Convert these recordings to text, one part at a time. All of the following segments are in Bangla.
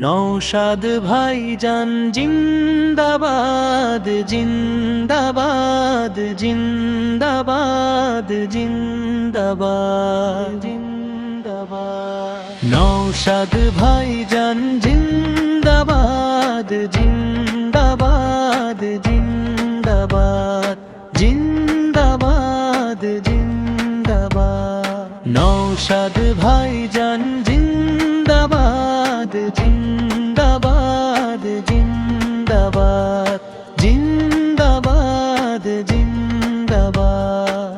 নওশাদ ভাইজান জিন্দাবাদ জিন্দাবাদ জিন্দাবাদ জিন্দাবাদ জিন্দাবাদ নওশাদ ভাইজান জিন্দাবাদ জিন্দাবাদ জিন্দাবাদ জিন্দাবাদ জিন্দাবাদ নওশাদ ভাইজান জিন্দাবাদ জিন্দাবাদ জিন্দাবাদ জিন্দাবাদ জিন্দাবাদ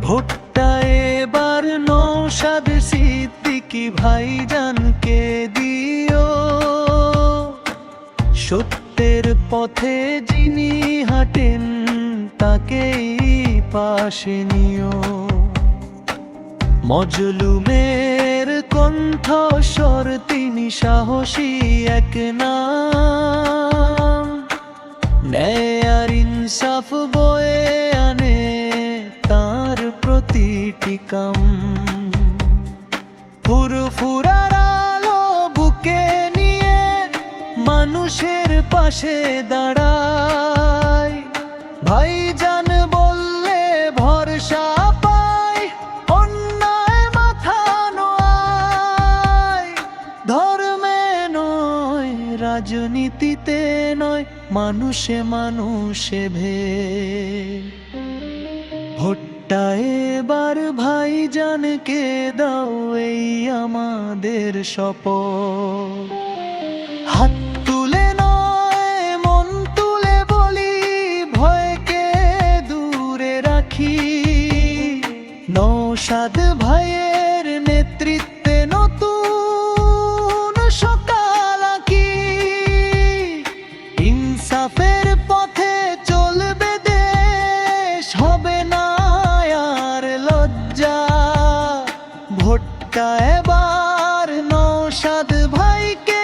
ভোটটা এবার নওশাদ সিদ্দিকী ভাইজানকে দিও, সত্যের পথে যিনি হাঁটেন তাকেই পাশে নিও। মজলুমের কণ্ঠস্বর তিনি, সাহসী এক নাম, ন্যায় আর ইনসাফ বয়ে আনে তার প্রতিটি কাম। ফুরফুরার আলো বুকে নিয়ে মানুষের পাশে দাঁড়ায়, ভাইজান বললে ভরসা পায়, অন্যায় মাথা নোয়ায়। ধর্মে নয় রাজনীতিতে নয়, মানুষে মানুষে ভেদ। ভোটটা এবার ভাইজানকে দাও, এই আমাদের শপথ। হাত তুলে নয় মন তুলে বলি, ভয়কে দূরে রাখি। নওশাদ ভাইয়ের নেতৃত্বে নতুন সকাল আঁকি। ইনসাফের পথে চলবে দেশ, হবে না আর লজ্জা। ভোটটা এবার নওশাদ ভাইকে,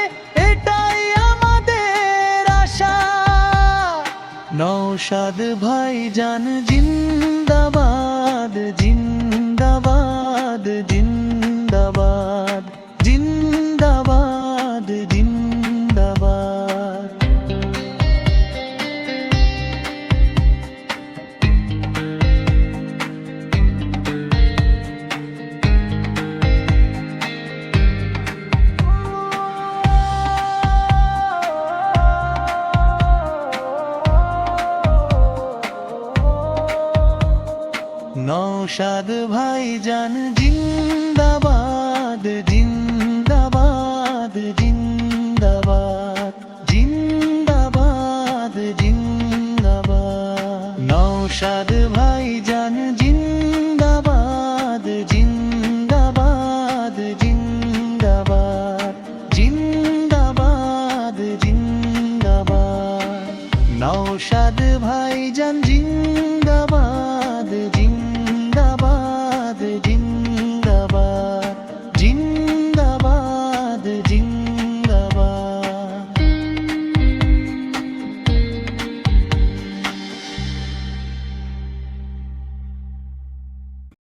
এটাই আমাদের আশা। নওশাদ ভাইজান জিন্দাবাদ জিন্দাবাদ জিন্দাবাদ জিন্দাবাদ জিন্দাবাদ। নওশাদ ভাইজান জিন্দাবাদ জিন্দাবাদ জিন্দাবাদ জিন্দাবাদ জিন্দাবাদ। নওশাদ ভাইজান জিন্দাবাদ জিন্দাবাদ জিন্দাবাদ জিন্দাবাদ জিন্দাবাদ। নওশাদ ভাইজান জিন্দাবাদ জিন্দাবাদ জিন্দাবাদ জিন্দাবাদ জিন্দাবাদ।